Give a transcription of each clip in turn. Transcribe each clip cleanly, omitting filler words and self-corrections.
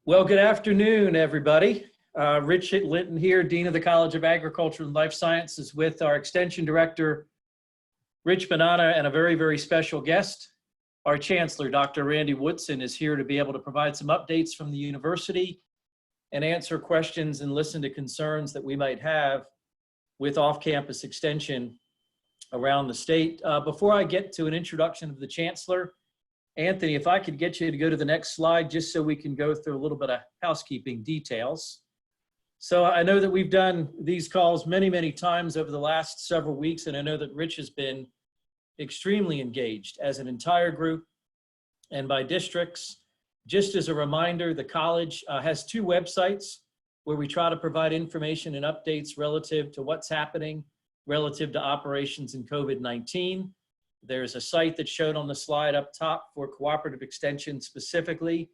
Well, good afternoon, everybody. Rich Linton here, Dean of the College of Agriculture and Life Sciences, with our Extension Director, Rich Banana, and a very, very special guest. Our Chancellor, Dr. Randy Woodson, is here to be able to provide some updates from the university and answer questions and listen to concerns that we might have with off-campus extension around the state. Before I get to an introduction of the Chancellor, Anthony, if I could get you to go to the next slide, just so we can go through a little bit of housekeeping details. So I know that we've done these calls many, many times over the last several weeks, and I know that Rich has been extremely engaged as an entire group and by districts. Just as a reminder, the college has two websites where we try to provide information and updates relative to what's happening relative to operations in COVID-19. There's a site that's shown on the slide up top for cooperative extension specifically.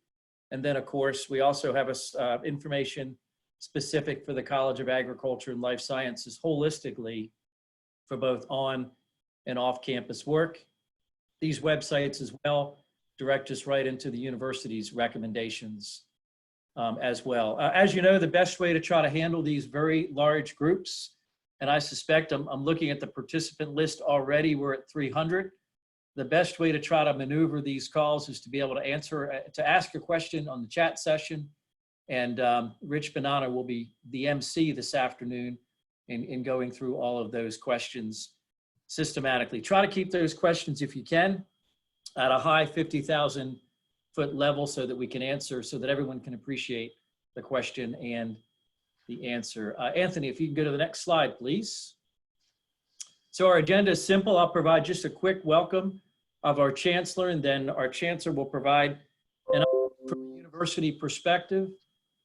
And then, of course, we also have information specific for the College of Agriculture and Life Sciences holistically for both on and off-campus work. These websites as well direct us right into the university's recommendations as well. As you know, the best way to try to handle these very large groups, and I suspect I'm looking at the participant list already, we're at 300. The best way to try to maneuver these calls is to be able to ask a question on the chat session. And Rich Banana will be the MC this afternoon in going through all of those questions systematically. Try to keep those questions, if you can, at a high 50,000 foot level so that we can answer, so that everyone can appreciate the question and the answer. Anthony, if you can go to the next slide, please. So our agenda is simple. I'll provide just a quick welcome of our Chancellor, and then our Chancellor will provide an update from a university perspective,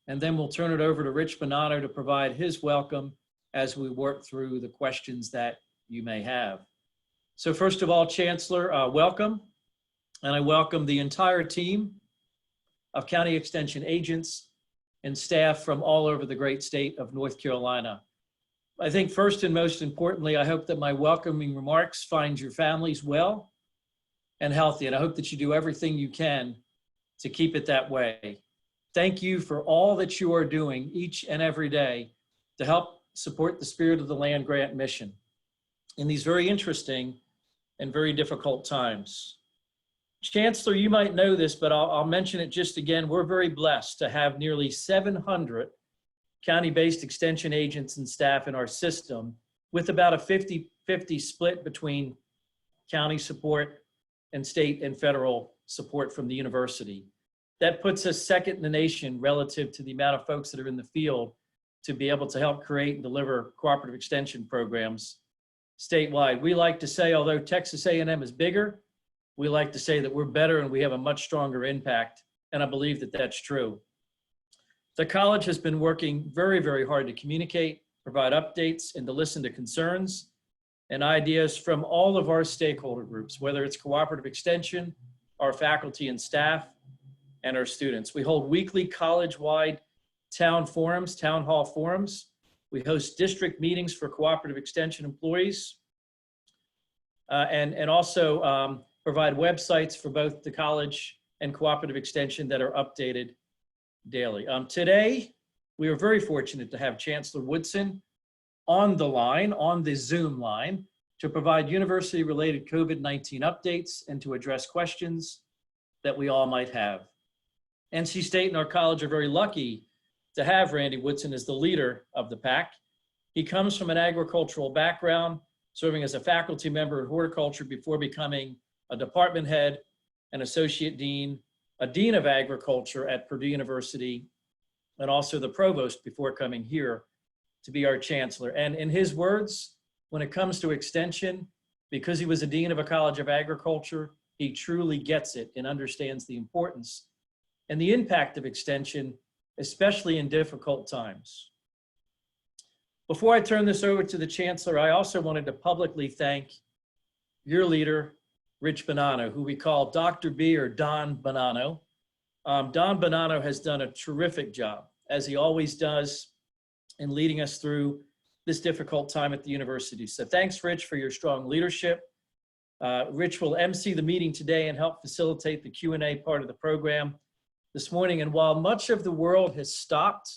and then we'll turn it over to Rich Banana to provide his welcome as we work through the questions that you may have. So first of all, Chancellor, welcome. And I welcome the entire team of county extension agents and staff from all over the great state of North Carolina. I think first and most importantly, I hope that my welcoming remarks find your families well and healthy, and I hope that you do everything you can to keep it that way. Thank you for all that you are doing each and every day to help support the Spirit of the Land Grant mission in these very interesting and very difficult times. Chancellor, you might know this, but I'll mention it just again. We're very blessed to have nearly 700 county-based extension agents and staff in our system, with about a 50-50 split between county support and state and federal support from the university. That puts us second in the nation relative to the amount of folks that are in the field to be able to help create and deliver cooperative extension programs statewide. We like to say, although Texas A&M is bigger, we like to say that we're better and we have a much stronger impact, and I believe that that's true. The college has been working very, very hard to communicate, provide updates, and to listen to concerns and ideas from all of our stakeholder groups, whether it's cooperative extension, our faculty and staff, and our students. We hold weekly college-wide town hall forums. We host district meetings for cooperative extension employees, and also provide websites for both the college and cooperative extension that are updated daily. Today, we are very fortunate to have Chancellor Woodson on the line, on the Zoom line, to provide university-related COVID-19 updates and to address questions that we all might have. NC State and our college are very lucky to have Randy Woodson as the leader of the pack. He comes from an agricultural background, serving as a faculty member in horticulture before becoming a department head, an associate dean, a dean of agriculture at Purdue University, and also the provost before coming here to be our chancellor. And in his words, when it comes to extension, because he was a dean of a college of agriculture, he truly gets it and understands the importance and the impact of extension, especially in difficult times. Before I turn this over to the chancellor, I also wanted to publicly thank your leader, Rich Banana, who we call Dr. B or Don Bonanno. Don Bonanno has done a terrific job, as he always does, in leading us through this difficult time at the university. So thanks, Rich, for your strong leadership. Rich will MC the meeting today and help facilitate the Q&A part of the program. this morning. And while much of the world has stopped,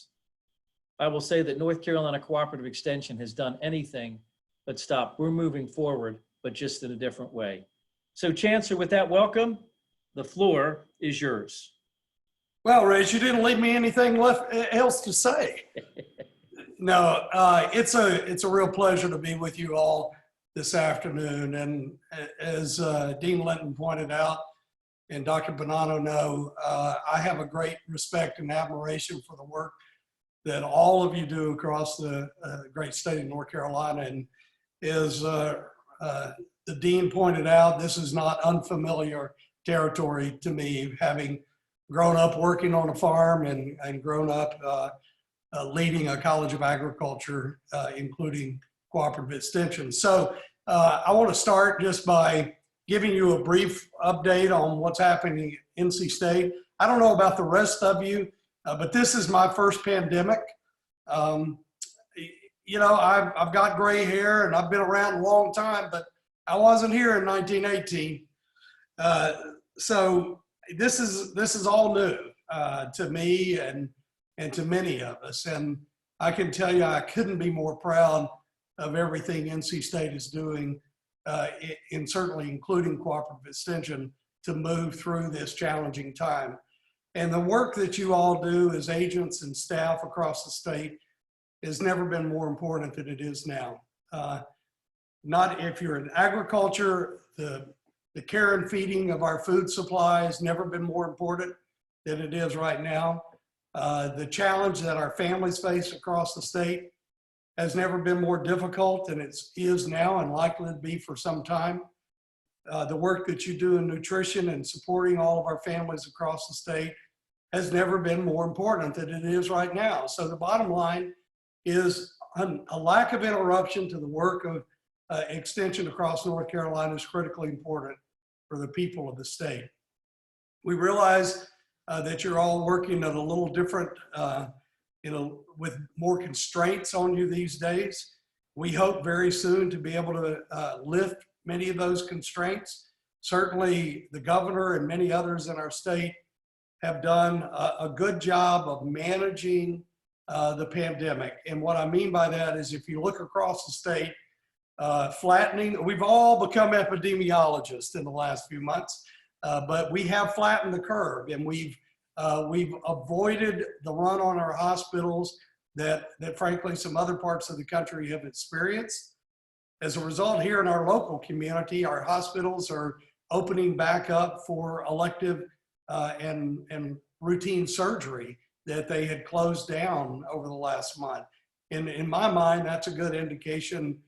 I will say that North Carolina Cooperative Extension has done anything but stop. We're moving forward, but just in a different way. So Chancellor, with that welcome, the floor is yours. Well, Rich, you didn't leave me anything else to say. No, it's a real pleasure to be with you all this afternoon. And as Dean Linton pointed out, and Dr. Bonanno know, I have a great respect and admiration for the work that all of you do across the great state of North Carolina. And as the Dean pointed out, this is not unfamiliar territory to me, having grown up working on a farm and grown up leading a College of Agriculture, including cooperative extension. So I want to start just by giving you a brief update on what's happening in NC State. I don't know about the rest of you, but this is my first pandemic. You know, I've got gray hair and I've been around a long time, but I wasn't here in 1918. So this is all new to me and to many of us. And I can tell you, I couldn't be more proud of everything NC State is doing, and certainly including cooperative extension, to move through this challenging time. And the work that you all do as agents and staff across the state has never been more important than it is now. Not if you're in agriculture, the care and feeding of our food supply has never been more important than it is right now. The challenge that our families face across the state has never been more difficult than it is now and likely to be for some time. The work that you do in nutrition and supporting all of our families across the state has never been more important than it is right now. So the bottom line is a lack of interruption to the work of extension across North Carolina is critically important for the people of the state. We realize that you're all working at a little different, with more constraints on you these days. We hope very soon to be able to lift many of those constraints. Certainly the governor and many others in our state have done a good job of managing the pandemic. And what I mean by that is, if you look across the state, flattening, we've all become epidemiologists in the last few months, but we have flattened the curve, and we've avoided the run on our hospitals that frankly some other parts of the country have experienced. As a result, here in our local community, our hospitals are opening back up for elective and routine surgery that they had closed down over the last month. And in my mind, that's a good indication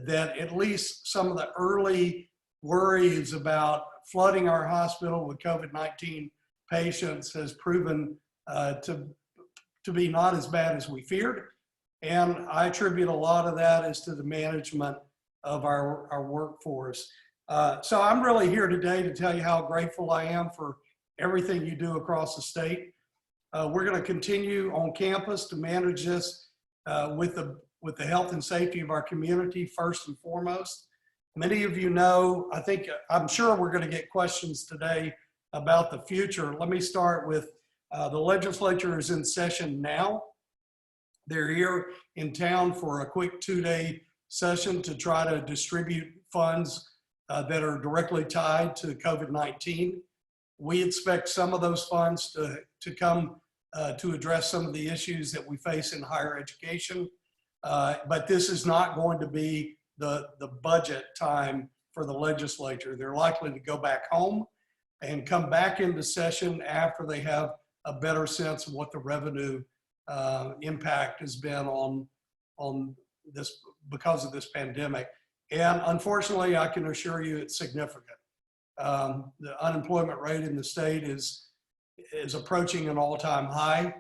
that at least some of the early worries about flooding our hospital with COVID-19 patients has proven to be not as bad as we feared. And I attribute a lot of that is to the management of our workforce. So I'm really here today to tell you how grateful I am for everything you do across the state. We're going to continue on campus to manage this with the health and safety of our community first and foremost. Many of you know, I'm sure we're going to get questions today about the future. Let me start with the legislature is in session now. They're here in town for a quick 2-day session to try to distribute funds that are directly tied to COVID-19. We expect some of those funds to come to address some of the issues that we face in higher education. But this is not going to be the budget time for the legislature. They're likely to go back home and come back into session after they have a better sense of what the revenue impact has been on this because of this pandemic. And unfortunately, I can assure you it's significant. The unemployment rate in the state is approaching an all-time high,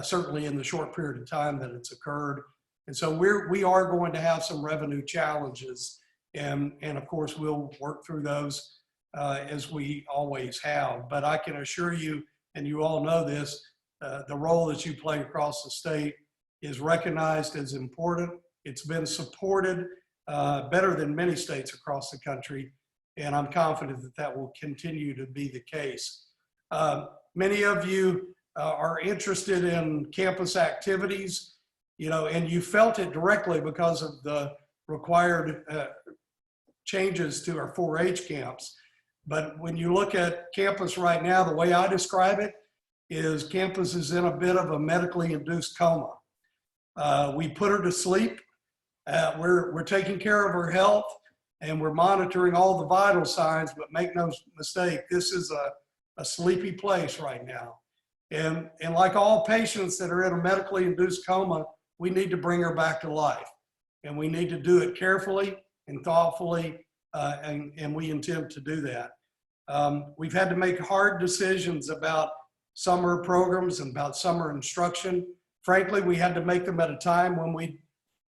certainly in the short period of time that it's occurred. And so we are going to have some revenue challenges, and of course we'll work through those as we always have. But I can assure you, and you all know this, the role that you play across the state is recognized as important. It's been supported better than many states across the country, and I'm confident that that will continue to be the case. many of you are interested in campus activities, you know, and you felt it directly because of the required changes to our 4-H camps. But when you look at campus right now, the way I describe it is campus is in a bit of a medically induced coma. We put her to sleep. We're taking care of her health, and we're monitoring all the vital signs, but make no mistake, this is a sleepy place right now. And like all patients that are in a medically induced coma, we need to bring her back to life. And we need to do it carefully and thoughtfully, and we intend to do that. We've had to make hard decisions about summer programs and about summer instruction. Frankly, we had to make them at a time when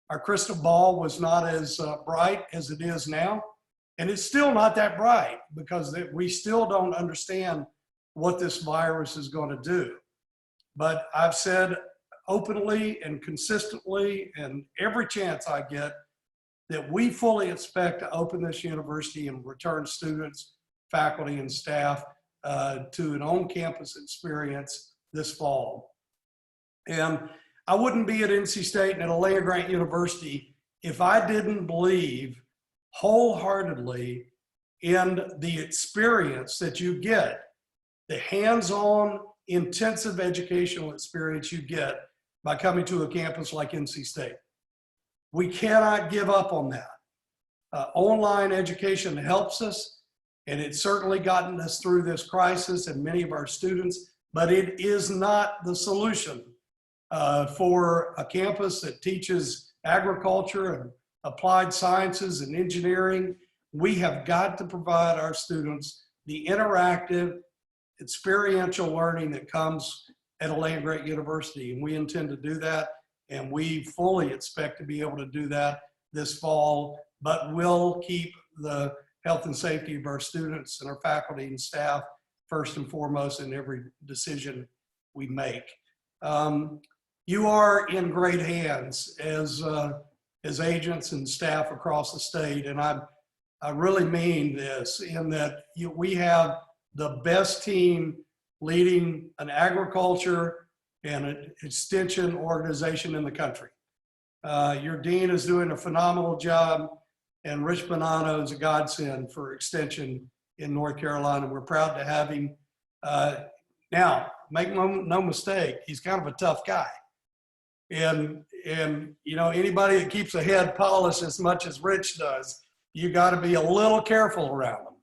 our crystal ball was not as bright as it is now. And it's still not that bright because we still don't understand what this virus is going to do. But I've said openly and consistently, and every chance I get, that we fully expect to open this university and return students, faculty, and staff to an on-campus experience this fall. And I wouldn't be at NC State and at a land-grant university if I didn't believe wholeheartedly in the experience that you get, the hands-on, intensive educational experience you get by coming to a campus like NC State. We cannot give up on that. Online education helps us, and it's certainly gotten us through this crisis and many of our students, but it is not the solution for a campus that teaches agriculture and applied sciences and engineering. We have got to provide our students the interactive, experiential learning that comes at a land-grant university, and we intend to do that, and we fully expect to be able to do that this fall, but we'll keep the health and safety of our students and our faculty and staff first and foremost in every decision we make. You are in great hands as agents and staff across the state, and I really mean this in that we have the best team leading an agriculture and an extension organization in the country. Your dean is doing a phenomenal job, and Rich Bonanno is a godsend for extension in North Carolina. We're proud to have him. Now, make no mistake, he's kind of a tough guy. And you know, anybody that keeps a head polished as much as Rich does, you got to be a little careful around them.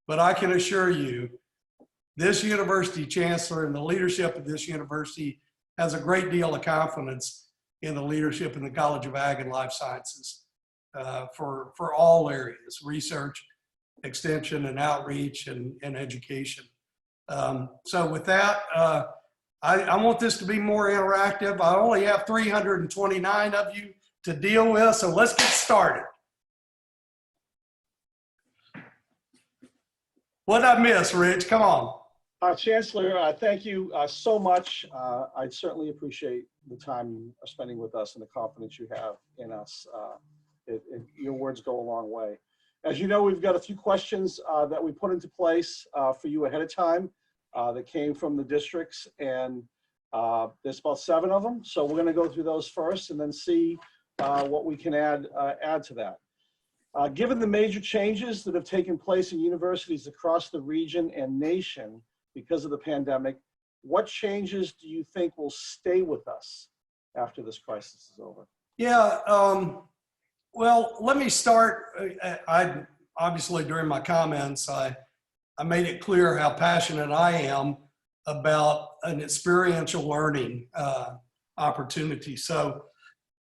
But I can assure you, this university chancellor and the leadership of this university has a great deal of confidence in the leadership in the College of Ag and Life Sciences for all areas, research, extension, and outreach, and education. So with that, I want this to be more interactive. I only have 329 of you to deal with, so let's get started. What did I miss, Rich? Come on. Chancellor, thank you so much. I certainly appreciate the time you are spending with us and the confidence you have in us. Your words go a long way. As you know, we've got a few questions that we put into place for you ahead of time that came from the districts, and there's about 7 of them. So we're going to go through those first and then see what we can add to that. Given the major changes that have taken place in universities across the region and nation because of the pandemic, what changes do you think will stay with us after this crisis is over? Yeah, well, let me start. Obviously, during my comments, I made it clear how passionate I am about an experiential learning opportunity. So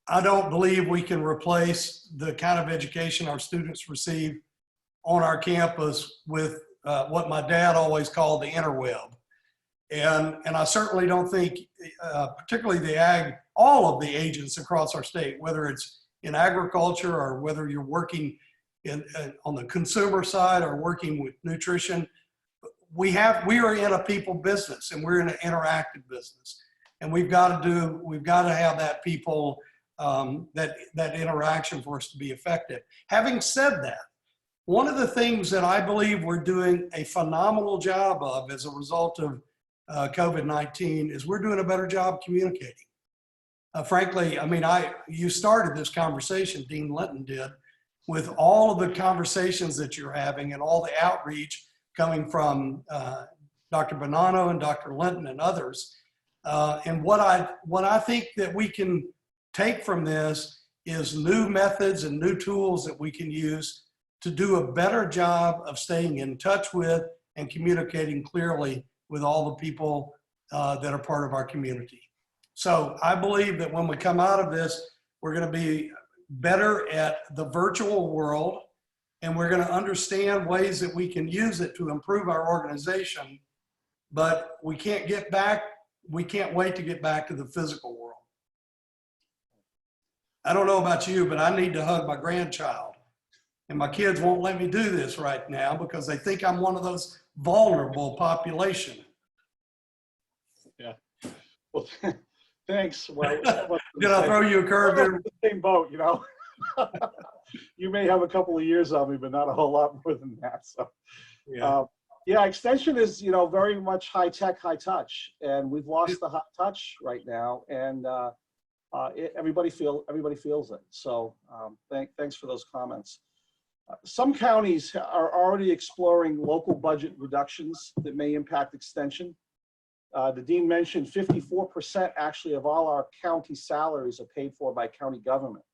I don't believe we can replace the kind of education our students receive on our campus with what my dad always called the interweb. And I certainly don't think, particularly all of the agents across our state, whether it's in agriculture or whether you're working on the consumer side or working with nutrition, we are in a people business and we're in an interactive business. And we've got to have that people, that interaction for us to be effective. Having said that, one of the things that I believe we're doing a phenomenal job of as a result of COVID-19 is we're doing a better job communicating. Frankly, I mean, you started this conversation, Dean Linton did, with all of the conversations that you're having and all the outreach coming from Dr. Bonanno and Dr. Linton and others. And what I think that we can take from this is new methods and new tools that we can use to do a better job of staying in touch with and communicating clearly with all the people that are part of our community. So I believe that when we come out of this, we're going to be better at the virtual world, and we're going to understand ways that we can use it to improve our organization. But we can't wait to get back to the physical world. I don't know about you, but I need to hug my grandchild. And my kids won't let me do this right now because they think I'm one of those vulnerable population. Yeah. Well, thanks. Well, Did I throw you a curve there? The same boat, you know. You may have a couple of years on me, but not a whole lot more than that. So, yeah, extension is, you know, very much high tech, high touch, and we've lost the high touch right now, and everybody feels it. So, thanks for those comments. Some counties are already exploring local budget reductions that may impact extension. The Dean mentioned 54% actually of all our county salaries are paid for by county government.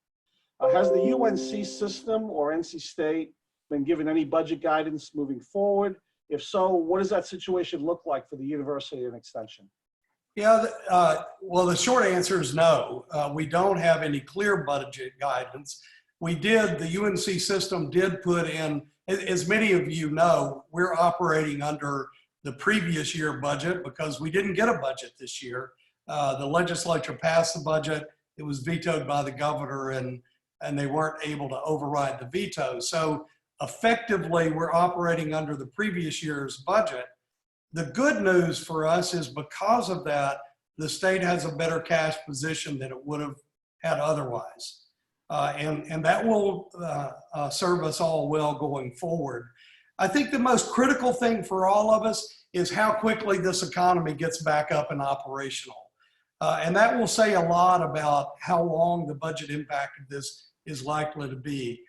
Has the UNC system or NC State been given any budget guidance moving forward? If so, what does that situation look like for the university and extension? Yeah, well, the short answer is no. We don't have any clear budget guidance. The UNC system did put in, as many of you know, we're operating under the previous year budget because we didn't get a budget this year. The legislature passed the budget. It was vetoed by the governor, and they weren't able to override the veto. So effectively, we're operating under the previous year's budget. The good news for us is because of that, the state has a better cash position than it would have had otherwise. And that will serve us all well going forward. I think the most critical thing for all of us is how quickly this economy gets back up and operational. And that will say a lot about how long the budget impact of this is likely to be.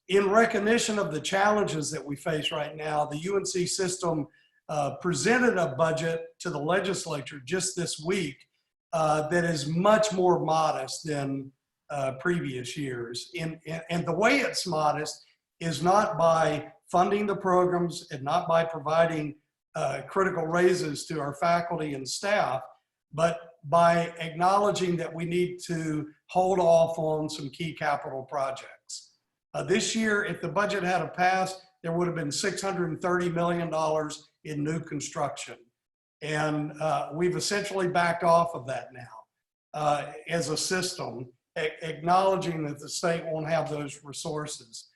In recognition of the challenges that we face right now, the UNC system presented a budget to the legislature just this week that is much more modest than previous years. And the way it's modest is not by funding the programs and not by providing critical raises to our faculty and staff, but by acknowledging that we need to hold off on some key capital projects. This year, if the budget had passed, there would have been $630 million in new construction. And we've essentially backed off of that now as a system, acknowledging that the state won't have those resources.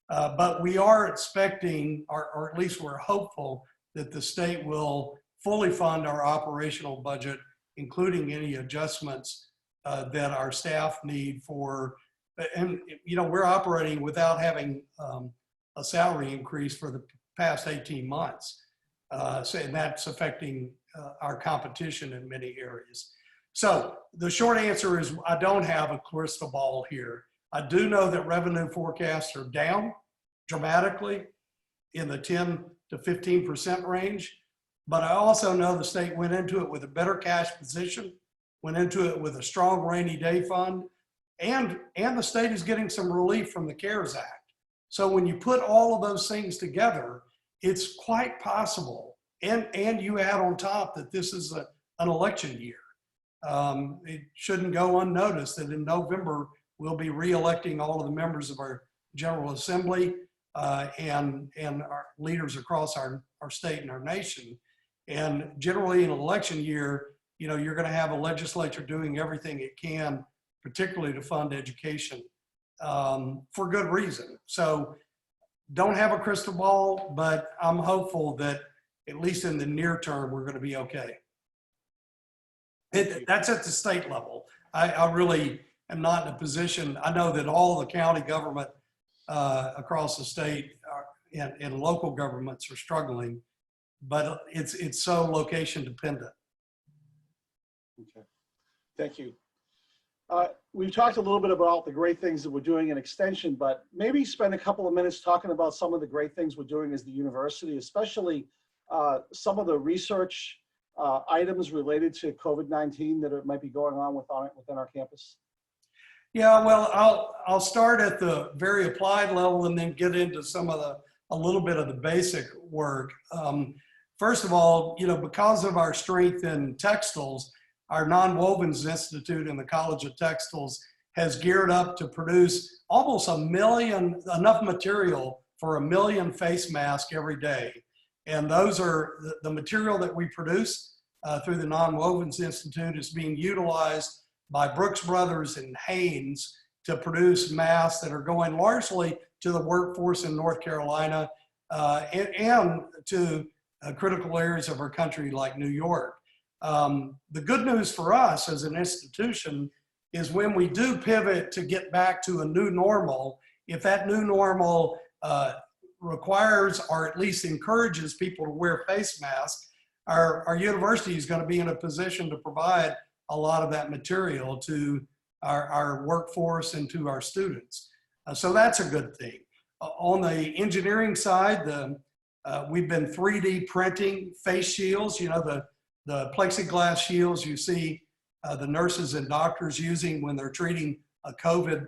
But we are expecting, or at least we're hopeful, that the state will fully fund our operational budget, including any adjustments that our staff need for, and you know, we're operating without having a salary increase for the past 18 months. And that's affecting our competition in many areas. So the short answer is I don't have a crystal ball here. I do know that revenue forecasts are down dramatically in the 10 to 15% range. But I also know the state went into it with a better cash position, went into it with a strong rainy day fund, and the state is getting some relief from the CARES Act. So when you put all of those things together, it's quite possible. And you add on top that this is an election year. It shouldn't go unnoticed that in November, we'll be re-electing all of the members of our General Assembly and our leaders across our state and our nation. And generally in an election year, you know, you're going to have a legislature doing everything it can, particularly to fund education for good reason. So don't have a crystal ball, but I'm hopeful that at least in the near term, we're going to be okay. That's at the state level. I really am not in a position. I know that all the county government across the state and local governments are struggling, but it's so location dependent. Okay, thank you. We've talked a little bit about the great things that we're doing in Extension, but maybe spend a couple of minutes talking about some of the great things we're doing as the university, especially some of the research items related to COVID-19 that might be going on within our campus. Yeah, well, I'll start at the very applied level and then get into some of a little bit of the basic work. First of all, because of our strength in textiles, our Nonwovens Institute in the College of Textiles has geared up to produce almost 1 million, enough material for 1 million face masks every day. And those are the material that we produce through the Nonwovens Institute is being utilized by Brooks Brothers and Haynes to produce masks that are going largely to the workforce in North Carolina and to critical areas of our country like New York. The good news for us as an institution is when we do pivot to get back to a new normal, if that new normal requires or at least encourages people to wear face masks, our university is going to be in a position to provide a lot of that material to our workforce and to our students. So that's a good thing. On the engineering side, we've been 3D printing face shields, the plexiglass shields you see the nurses and doctors using when they're treating a COVID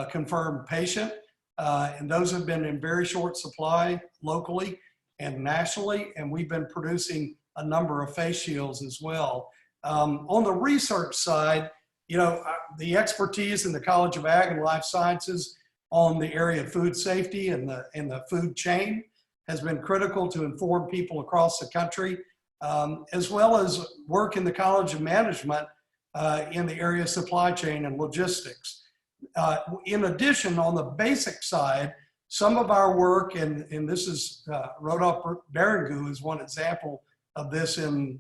confirmed patient. And those have been in very short supply locally and nationally, and we've been producing a number of face shields as well. On the research side, the expertise in the College of Ag and Life Sciences on the area of food safety and the food chain has been critical to inform people across the country, as well as work in the College of Management in the area of supply chain and logistics. In addition, on the basic side, some of our work, and this is Rodolphe Berengu is one example of this in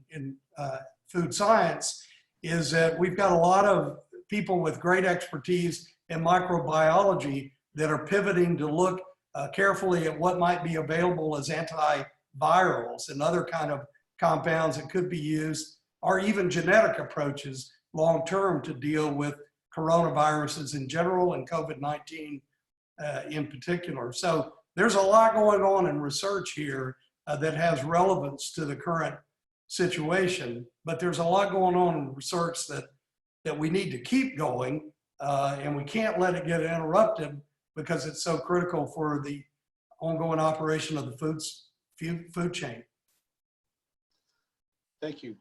food science, is that we've got a lot of people with great expertise in microbiology that are pivoting to look carefully at what might be available as antivirals and other kind of compounds that could be used, or even genetic approaches long-term to deal with coronaviruses in general and COVID-19 in particular. So there's a lot going on in research here that has relevance to the current situation, but there's a lot going on in research that we need to keep going, and we can't let it get interrupted because it's so critical for the ongoing operation of the food chain. Thank you.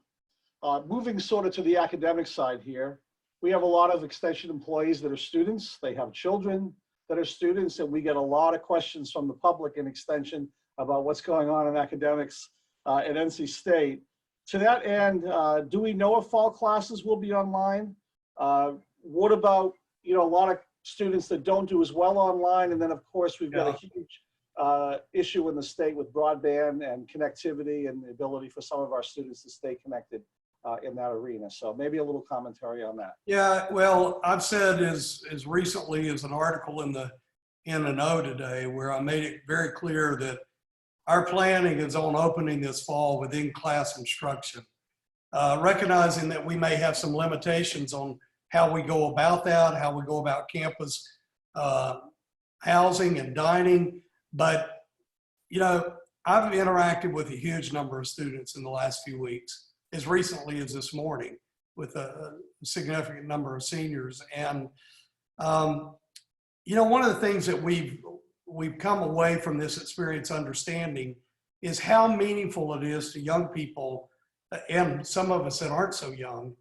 Moving sort of to the academic side here, we have a lot of Extension employees that are students. They have children that are students, and we get a lot of questions from the public in Extension about what's going on in academics at NC State. To that end, do we know if fall classes will be online? What about, a lot of students that don't do as well online? And then of course, we've got a huge issue in the state with broadband and connectivity and the ability for some of our students to stay connected in that arena. So maybe a little commentary on that. Yeah, well, I've said as recently as an article in the N&O today, where I made it very clear that our planning is on opening this fall with in-class instruction, recognizing that we may have some limitations on how we go about that, how we go about campus housing and dining. But, I've interacted with a huge number of students in the last few weeks, as recently as this morning, with a significant number of seniors. And, one of the things that we've come away from this experience understanding is how meaningful it is to young people, and some of us that aren't so young,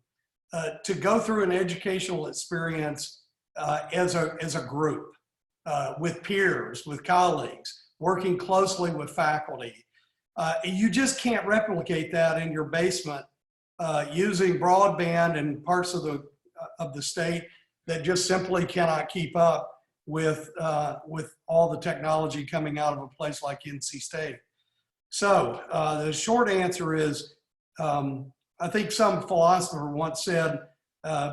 to go through an educational experience as a group, with peers, with colleagues, working closely with faculty. You just can't replicate that in your basement using broadband in parts of the state that just simply cannot keep up with all the technology coming out of a place like NC State. So the short answer is, I think some philosopher once said,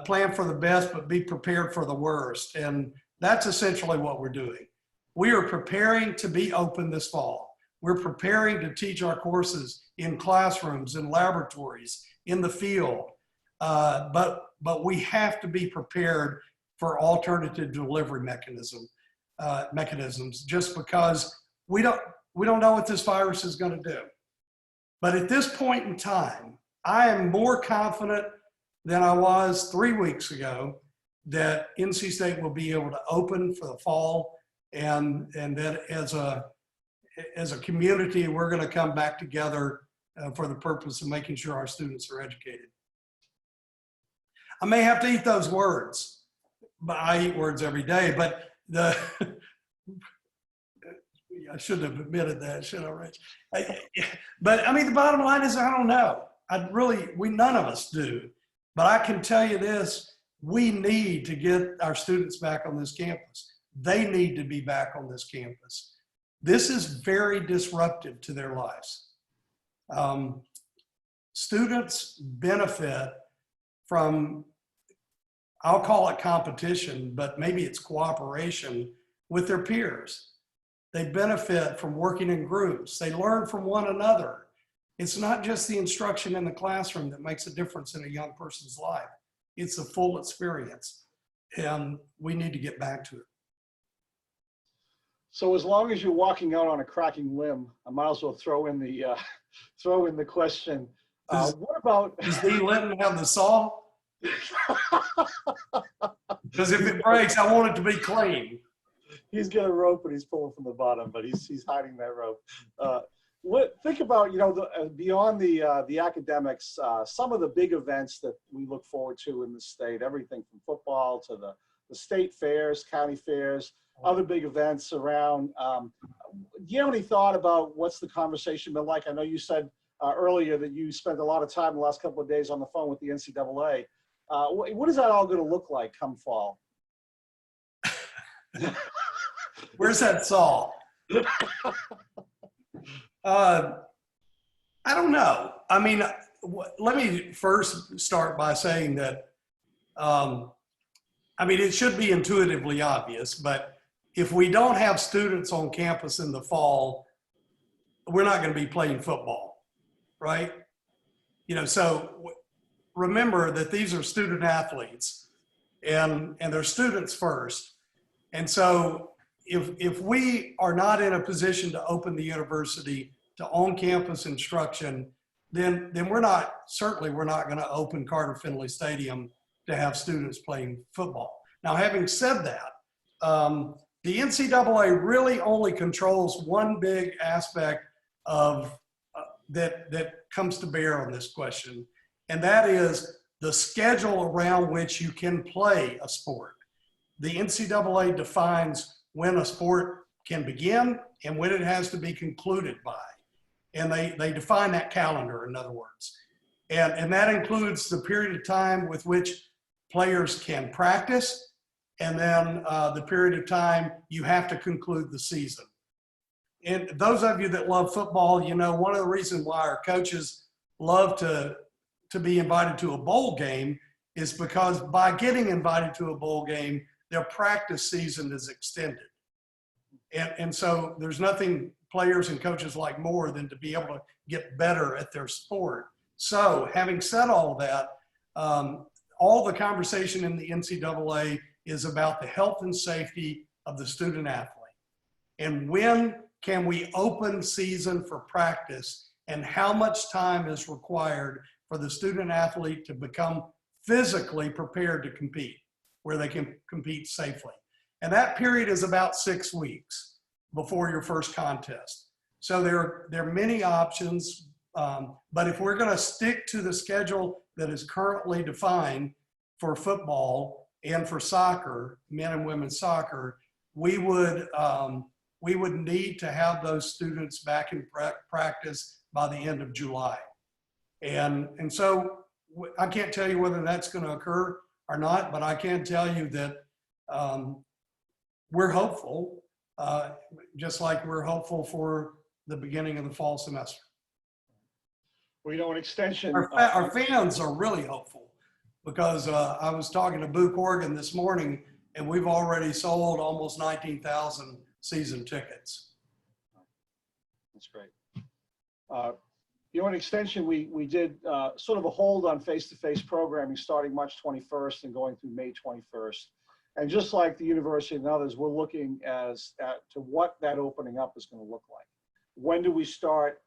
plan for the best, but be prepared for the worst. And that's essentially what we're doing. We are preparing to be open this fall. We're preparing to teach our courses in classrooms, in laboratories, in the field. but we have to be prepared for alternative delivery mechanisms, just because we don't know what this virus is going to do. But at this point in time, I am more confident than I was 3 weeks ago that NC State will be able to open for the fall, and that as a community, we're going to come back together for the purpose of making sure our students are educated. I may have to eat those words, but I eat words every day. But I shouldn't have admitted that, should I, Rich? But I mean, the bottom line is, I don't know. None of us do. But I can tell you this: we need to get our students back on this campus. They need to be back on this campus. This is very disruptive to their lives. Students benefit from, I'll call it competition, but maybe it's cooperation with their peers. They benefit from working in groups. They learn from one another. It's not just the instruction in the classroom that makes a difference in a young person's life. It's a full experience, and we need to get back to it. So as long as you're walking out on a cracking limb, I might as well throw in the question. What about? Does Lee Linton have the saw? Because if it breaks, I want it to be clean. He's got a rope and he's pulling from the bottom, but he's hiding that rope. Think about, beyond the academics, some of the big events that we look forward to in the state, everything from football to the state fairs, county fairs, other big events around. Do you have any thought about what's the conversation been like? I know you said earlier that you spent a lot of time the last couple of days on the phone with the NCAA. What is that all going to look like come fall? Where's that saw? I don't know. I mean, let me first start by saying that, it should be intuitively obvious, but if we don't have students on campus in the fall, we're not going to be playing football, right? So remember that these are student athletes, and they're students first. And so if we are not in a position to open the university to on-campus instruction, then we're not going to open Carter Finley Stadium to have students playing football. Now, having said that, the NCAA really only controls one big aspect of that comes to bear on this question, and that is the schedule around which you can play a sport. The NCAA defines when a sport can begin and when it has to be concluded by. And they define that calendar, in other words. And that includes the period of time with which players can practice, and then the period of time you have to conclude the season. And those of you that love football, one of the reasons why our coaches love to be invited to a bowl game is because by getting invited to a bowl game, their practice season is extended. And so there's nothing players and coaches like more than to be able to get better at their sport. So having said all that, all the conversation in the NCAA is about the health and safety of the student athlete. And when can we open season for practice, and how much time is required for the student athlete to become physically prepared to compete, where they can compete safely. And that period is about 6 weeks before your first contest. So there are many options, but if we're going to stick to the schedule that is currently defined for football and for soccer, men and women's soccer, we would need to have those students back in practice by the end of July. And so I can't tell you whether that's going to occur or not, but I can tell you that we're hopeful, just like we're hopeful for the beginning of the fall semester. Well, an extension. Our fans are really hopeful, because I was talking to Boo Corrigan this morning, and we've already sold almost 19,000 season tickets. That's great. You know, in extension, we did sort of a hold on face-to-face programming starting March 21st and going through May 21st. And just like the university and others, we're looking to what that opening up is going to look like. When do we start,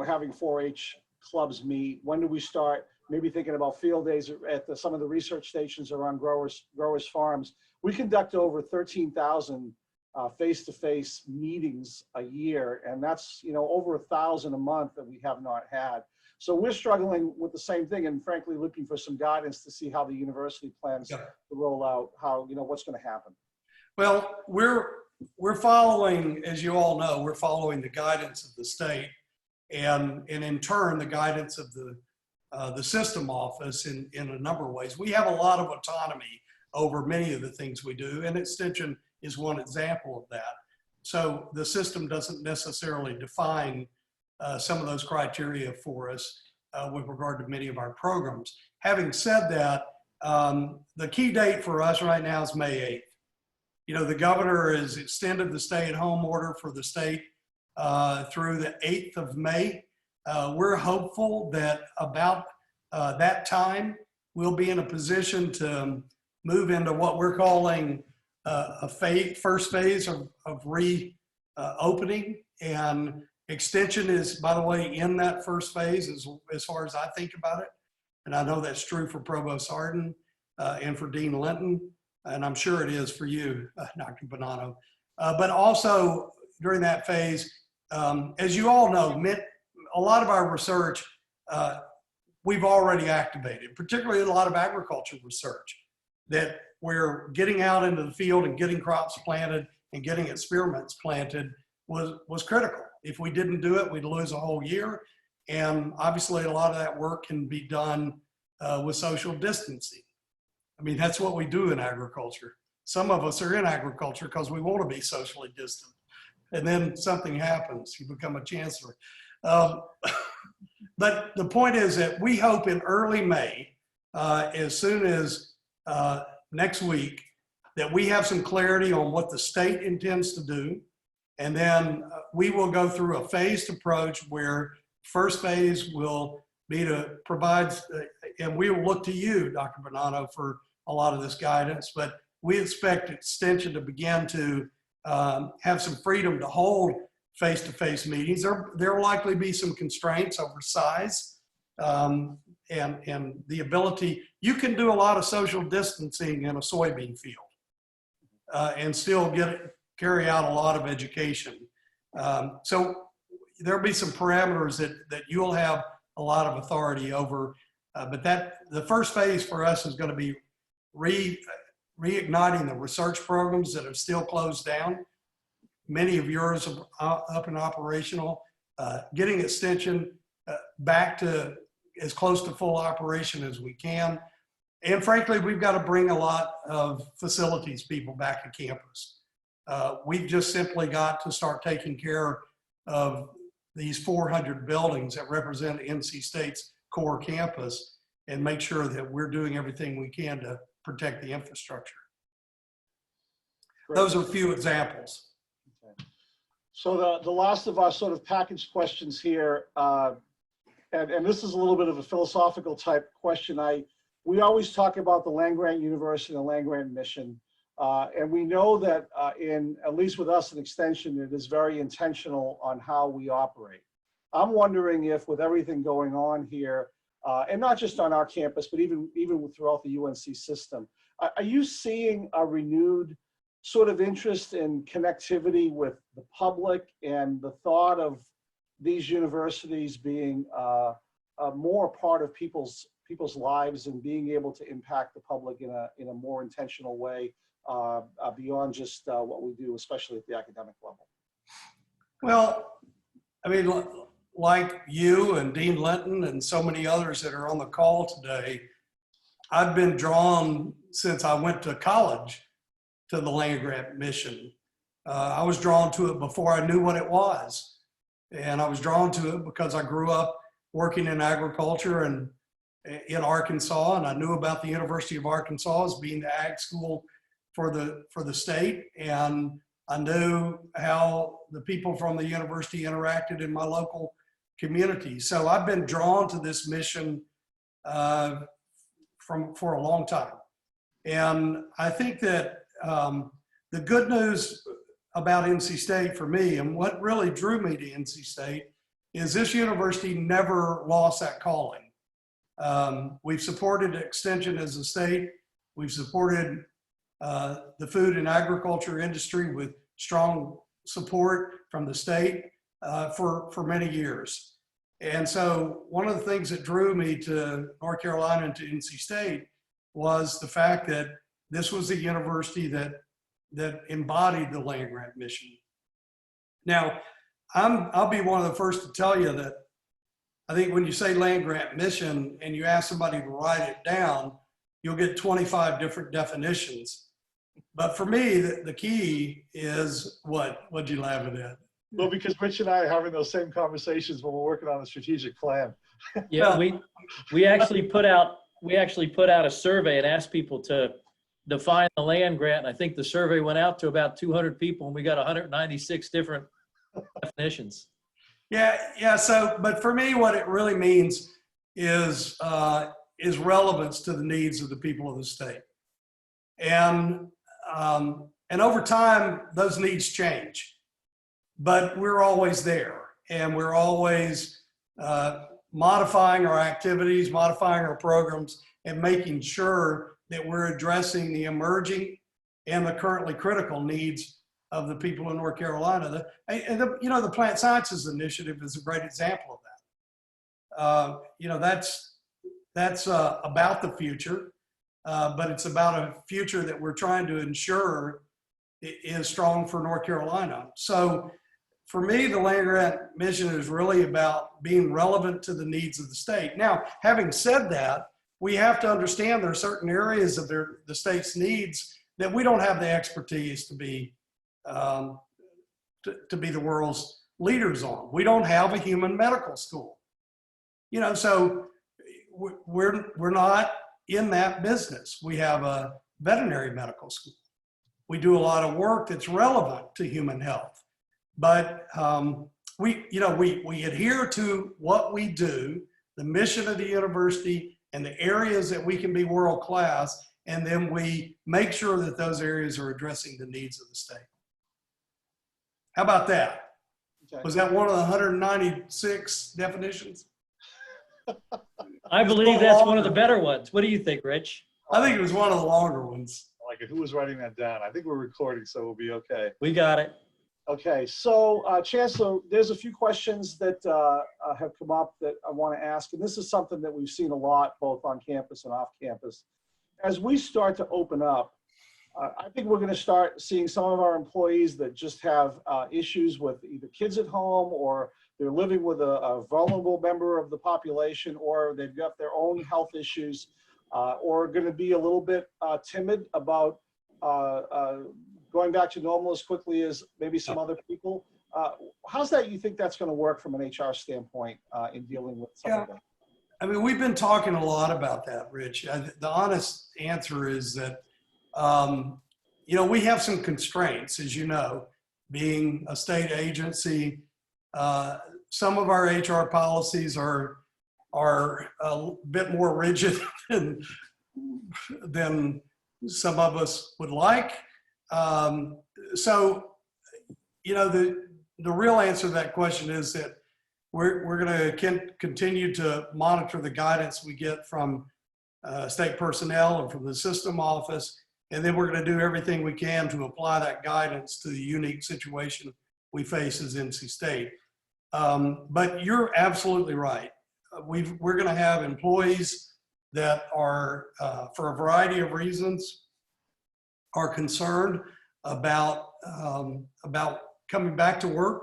having 4-H clubs meet? When do we start maybe thinking about field days at some of the research stations around growers farms? We conduct over 13,000 face-to-face meetings a year, and that's over 1,000 a month that we have not had. So we're struggling with the same thing, and frankly looking for some guidance to see how the university plans to roll out, how what's going to happen. Well, we're following, as you all know, we're following the guidance of the state, and in turn the guidance of the system office in a number of ways. We have a lot of autonomy over many of the things we do, and extension is one example of that. So the system doesn't necessarily define some of those criteria for us with regard to many of our programs. Having said that, the key date for us right now is May 8th. The governor has extended the stay-at-home order for the state through the 8th of May. We're hopeful that about that time, we'll be in a position to move into what we're calling a first phase of reopening, and extension is, by the way, in that first phase as far as I think about it. And I know that's true for Provost Arden and for Dean Linton, and I'm sure it is for you, Dr. Bonanno. But also during that phase, as you all know, a lot of our research we've already activated, particularly a lot of agriculture research that we're getting out into the field and getting crops planted and getting experiments planted was critical. If we didn't do it, we'd lose a whole year. And obviously a lot of that work can be done with social distancing. I mean, that's what we do in agriculture. Some of us are in agriculture because we want to be socially distant. And then something happens, you become a chancellor. But the point is that we hope in early May, as soon as next week, that we have some clarity on what the state intends to do. And then we will go through a phased approach where first phase will be to provide, and we will look to you, Dr. Bonanno, for a lot of this guidance, but we expect extension to begin to have some freedom to hold face-to-face meetings. There will likely be some constraints over size and the ability. You can do a lot of social distancing in a soybean field and still carry out a lot of education. So there'll be some parameters that you'll have a lot of authority over, but the first phase for us is going to be reigniting the research programs that are still closed down. Many of yours are up and operational, getting extension back to as close to full operation as we can. And frankly, we've got to bring a lot of facilities people back to campus. We've just simply got to start taking care of these 400 buildings that represent NC State's core campus and make sure that we're doing everything we can to protect the infrastructure. Great. Those are a few examples. Okay. So the last of our sort of packaged questions here, and this is a little bit of a philosophical type question. We always talk about the land-grant university and the land-grant mission. And we know that at least with us in extension, it is very intentional on how we operate. I'm wondering if with everything going on here, and not just on our campus, but even throughout the UNC system, are you seeing a renewed sort of interest in connectivity with the public and the thought of these universities being more a part of people's lives and being able to impact the public in a more intentional way beyond just what we do, especially at the academic level? Well, I mean, like you and Dean Linton and so many others that are on the call today, I've been drawn since I went to college to the land-grant mission. I was drawn to it before I knew what it was. And I was drawn to it because I grew up working in agriculture and in Arkansas, and I knew about the University of Arkansas as being the ag school for the state, and I knew how the people from the university interacted in my local communities. So I've been drawn to this mission for a long time. And I think that the good news about NC State for me, and what really drew me to NC State, is this university never lost that calling. We've supported Extension as a state. We've supported the food and agriculture industry with strong support from the state for many years. And so one of the things that drew me to North Carolina and to NC State was the fact that this was a university that embodied the land grant mission. Now, I'll be one of the first to tell you that I think when you say land grant mission and you ask somebody to write it down, you'll get 25 different definitions. But for me, the key is what'd you laugh at? Well, because Rich and I are having those same conversations when we're working on a strategic plan. Yeah, we actually put out a survey and asked people to define the land grant. And I think the survey went out to about 200 people and we got 196 different definitions. Yeah. So, but for me, what it really means is relevance to the needs of the people of the state. And over time, those needs change. But we're always there, and we're always modifying our activities, modifying our programs, and making sure that we're addressing the emerging and the currently critical needs of the people in North Carolina. The Plant Sciences Initiative is a great example of that. That's about the future, but it's about a future that we're trying to ensure is strong for North Carolina. So for me, the land grant mission is really about being relevant to the needs of the state. Now, having said that, we have to understand there are certain areas of the state's needs that we don't have the expertise to be the world's leaders on. We don't have a human medical school, so we're not in that business. We have a veterinary medical school. We do a lot of work that's relevant to human health, but we adhere to what we do, the mission of the university, and the areas that we can be world class, and then we make sure that those areas are addressing the needs of the state. How about that? Okay. Was that one of the 196 definitions? I believe that's one of the better ones. What do you think, Rich? I think it was one of the longer ones. Like, who was writing that down? I think we're recording, so we'll be okay. We got it. Okay, so Chancellor, there's a few questions that have come up that I want to ask, and this is something that we've seen a lot, both on campus and off campus. As we start to open up, I think we're going to start seeing some of our employees that just have issues with either kids at home, or they're living with a vulnerable member of the population, or they've got their own health issues, or going to be a little bit timid about going back to normal as quickly as maybe some other people. How's that, you think that's going to work from an HR standpoint in dealing with some of that? I mean, we've been talking a lot about that, Rich. The honest answer is that, we have some constraints, as you know, being a state agency. Some of our HR policies are a bit more rigid than some of us would like. So, the real answer to that question is that we're going to continue to monitor the guidance we get from state personnel and from the system office, and then we're going to do everything we can to apply that guidance to the unique situation we face as NC State. But you're absolutely right. We're going to have employees that are, for a variety of reasons, are concerned about coming back to work.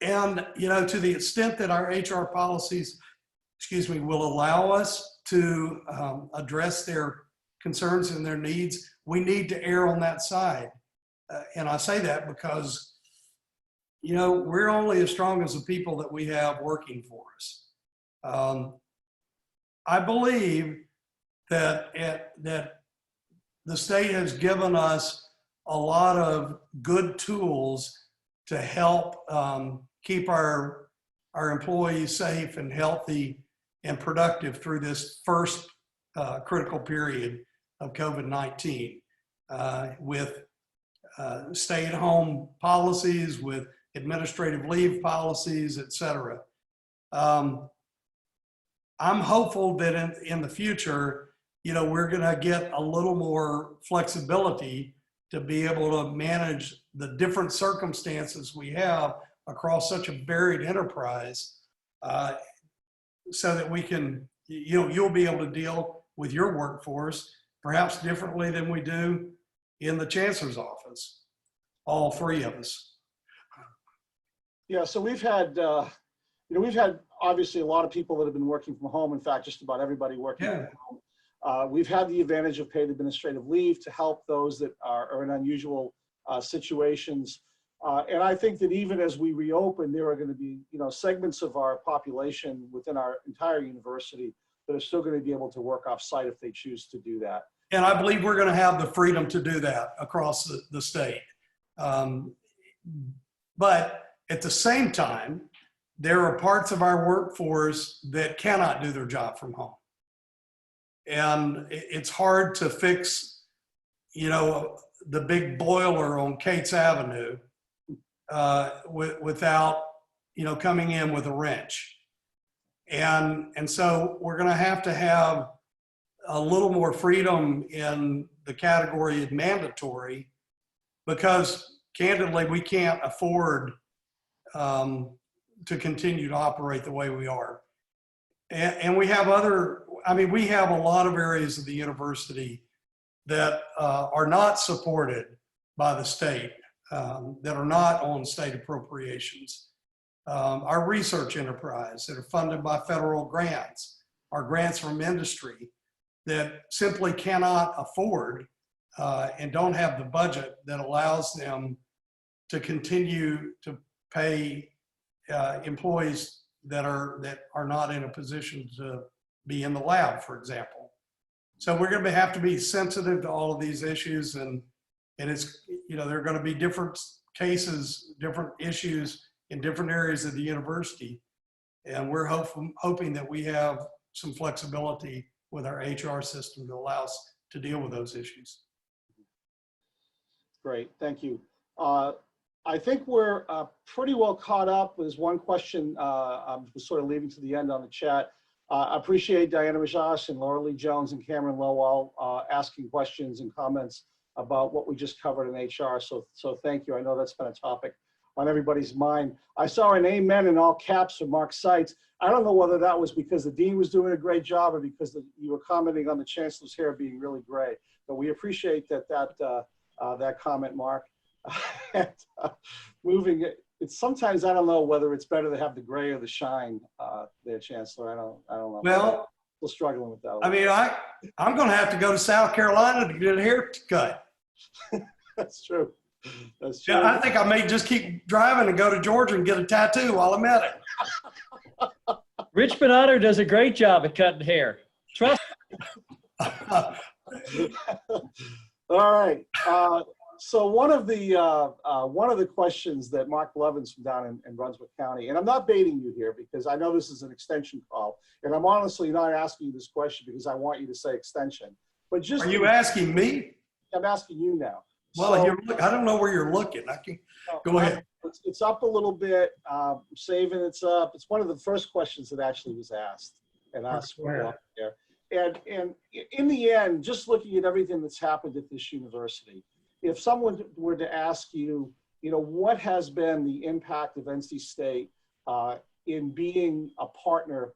And, to the extent that our HR policies, will allow us to address their concerns and their needs, we need to err on that side. And I say that because, we're only as strong as the people that we have working for us. I believe that the state has given us a lot of good tools to help keep our our employees safe and healthy and productive through this first critical period of COVID-19 with stay-at-home policies, with administrative leave policies, et cetera. I'm hopeful that in the future, we're going to get a little more flexibility to be able to manage the different circumstances we have across such a varied enterprise, so that we can, you'll be able to deal with your workforce perhaps differently than we do in the Chancellor's office, all three of us. Yeah, so we've had, we've had obviously a lot of people that have been working from home. In fact, just about everybody working from home. We've had the advantage of paid administrative leave to help those that are in unusual situations. And I think that even as we reopen, there are going to be, segments of our population within our entire university that are still going to be able to work off-site if they choose to do that. And I believe we're going to have the freedom to do that across the state. But at the same time, there are parts of our workforce that cannot do their job from home. And it's hard to fix, the big boiler on Cates Avenue without, coming in with a wrench. And so we're going to have a little more freedom in the category of mandatory, because candidly, we can't afford to continue to operate the way we are. And we have we have a lot of areas of the university that are not supported by the state, that are not on state appropriations. Our research enterprise that are funded by federal grants, our grants from industry that simply cannot afford and don't have the budget that allows them to continue to pay employees that are not in a position to be in the lab, for example. So we're going to have to be sensitive to all of these issues, and it's, there are going to be different cases, different issues in different areas of the university, and we're hoping that we have some flexibility with our HR system to allow us to deal with those issues. Great, thank you. I think we're pretty well caught up. There's one question I was sort of leaving to the end on the chat. I appreciate Diana Rajash and Laura Lee Jones and Cameron Lowell asking questions and comments about what we just covered in HR. So thank you. I know that's been a topic on everybody's mind. I saw an amen in all caps from Mark Seitz. I don't know whether that was because the dean was doing a great job or because you were commenting on the chancellor's hair being really gray. But we appreciate that comment, Mark. And, moving it's sometimes I don't know whether it's better to have the gray or the shine there, Chancellor. I don't know. Well, still struggling with that. I mean, I'm going to have to go to South Carolina to get a haircut. That's true. That's true. Yeah, I think I may just keep driving and go to Georgia and get a tattoo while I'm at it. Rich Bonato does a great job at cutting hair. Trust All right. So one of the questions that Mark Blevins from down in Brunswick County, and I'm not baiting you here because I know this is an extension call, and I'm honestly not asking you this question because I want you to say extension. But just are you asking me? I'm asking you now. Well, So, I don't know where you're looking. I can go ahead. It's up a little bit. Saving it's up. It's one of the first questions that actually was asked, and I swore up there. And in the end, just looking at everything that's happened at this university, if someone were to ask you, what has been the impact of NC State in being a partner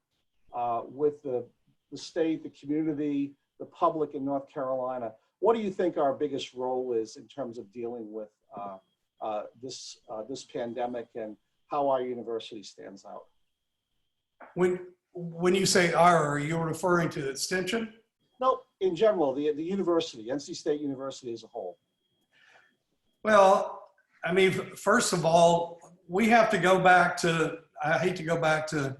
with the state, the community, the public in North Carolina, what do you think our biggest role is in terms of dealing with this pandemic and how our university stands out? When you say are you referring to extension? No, in general, the university, NC State University as a whole. Well, I mean, first of all, we have to go back to, I hate to go back to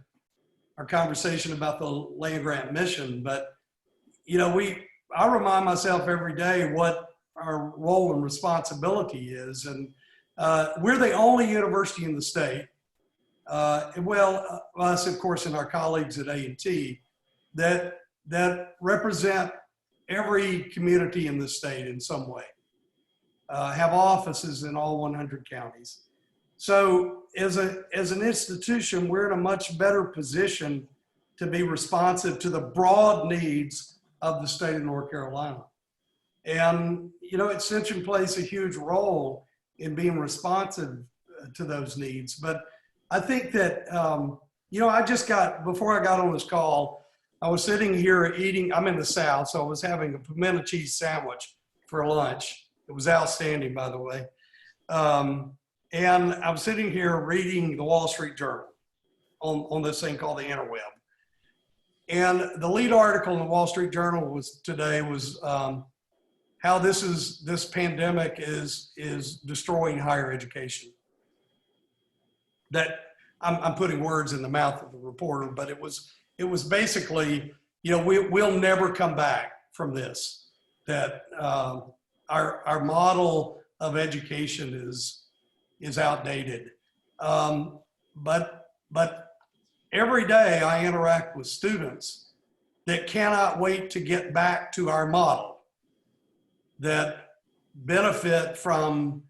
our conversation about the land grant mission, but, I remind myself every day what our role and responsibility is. And we're the only university in the state Us, of course, and our colleagues at A&T that represent every community in the state in some way, have offices in all 100 counties. So as an institution, we're in a much better position to be responsive to the broad needs of the state of North Carolina. And, you know, Extension plays a huge role in being responsive to those needs. But I think that, you know, before I got on this call, I was sitting here eating, I'm in the South, so I was having a pimento cheese sandwich for lunch. It was outstanding, by the way. And I'm sitting here reading the Wall Street Journal on this thing called the interweb. And the lead article in the Wall Street Journal today was how this pandemic is destroying higher education. That I'm putting words in the mouth of the reporter, but it was basically, you know, we'll never come back from this. That our model of education is outdated. But every day I interact with students that cannot wait to get back to our model, that benefit from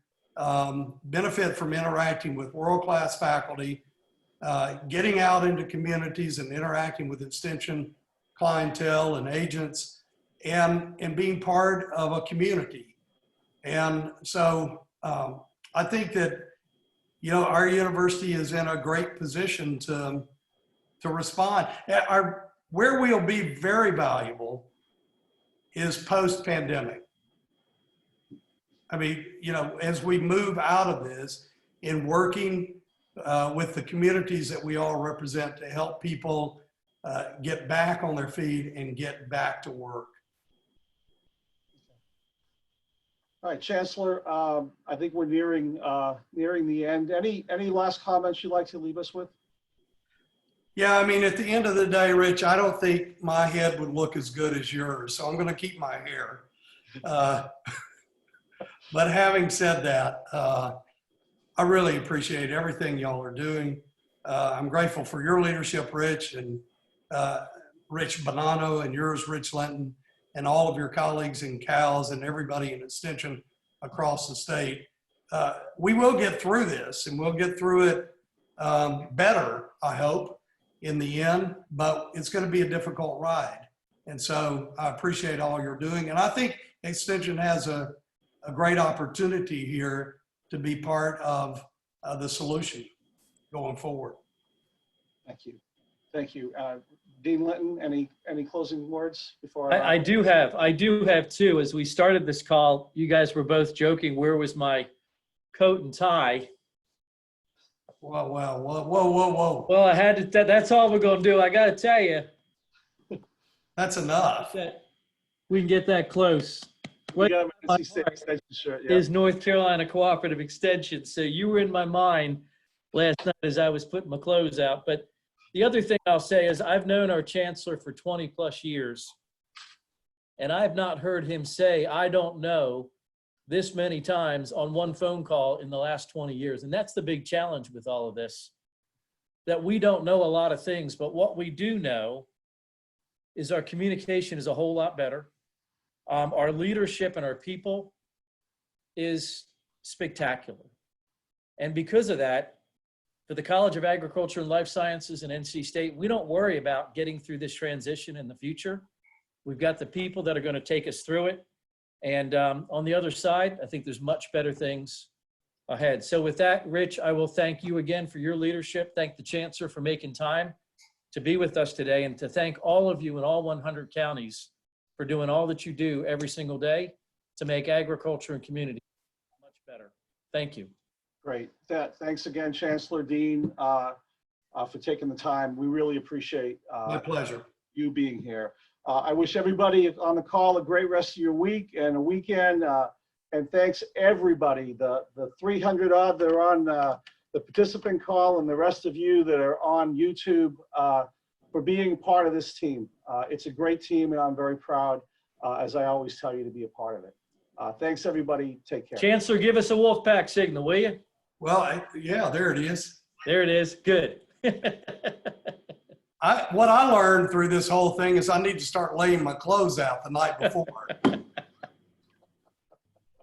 interacting with world-class faculty, getting out into communities and interacting with Extension clientele and agents, and being part of a community. And so I think that, you know, our university is in a great position to respond. Where we'll be very valuable is post-pandemic. I mean, you know, as we move out of this in working with the communities that we all represent to help people get back on their feet and get back to work. All right, Chancellor, I think we're nearing the end. Any last comments you'd like to leave us with? Yeah, I mean, at the end of the day, Rich, I don't think my head would look as good as yours, so I'm going to keep my hair. But having said that, I really appreciate everything y'all are doing. I'm grateful for your leadership, Rich, and Rich Bonanno, and yours, Rich Linton, and all of your colleagues in CALS and everybody in Extension across the state. We will get through this, and we'll get through it better, I hope, in the end, but it's going to be a difficult ride. And so I appreciate all you're doing. And I think Extension has a great opportunity here to be part of the solution going forward. Thank you. Thank you. Dean Linton, any closing words before I do have two. As we started this call, you guys were both joking, where was my coat and tie? Whoa, whoa, whoa, whoa, whoa, whoa. Well, I had to, that's all we're going to do. I got to tell you. That's enough. We can get that close. We got an NC State Extension shirt, yeah. Is North Carolina Cooperative Extension. So you were in my mind last night as I was putting my clothes out. But the other thing I'll say is I've known our chancellor for 20 plus years, and I've not heard him say, I don't know, this many times on one phone call in the last 20 years. And that's the big challenge with all of this, that we don't know a lot of things, but what we do know is our communication is a whole lot better. Our leadership and our people is spectacular. And because of that, for the College of Agriculture and Life Sciences and NC State, we don't worry about getting through this transition in the future. We've got the people that are going to take us through it. And on the other side, I think there's much better things ahead. So with that, Rich, I will thank you again for your leadership. Thank the Chancellor for making time to be with us today, and to thank all of you in all 100 counties for doing all that you do every single day to make agriculture and community much better. Thank you. Great. Thanks again, Chancellor, Dean, for taking the time. We really appreciate My pleasure. You being here. I wish everybody on the call a great rest of your week and a weekend. And thanks everybody, the 300 odd that are on the participant call, and the rest of you that are on YouTube, for being part of this team. It's a great team, and I'm very proud, as I always tell you, to be a part of it. Thanks everybody. Take care. Chancellor, give us a wolf pack signal, will you? Well, yeah, there it is. There it is. Good. What I learned through this whole thing is I need to start laying my clothes out the night before.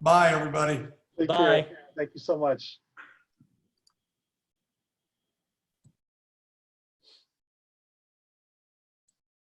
Bye, everybody. Take Bye. care. Thank you so much.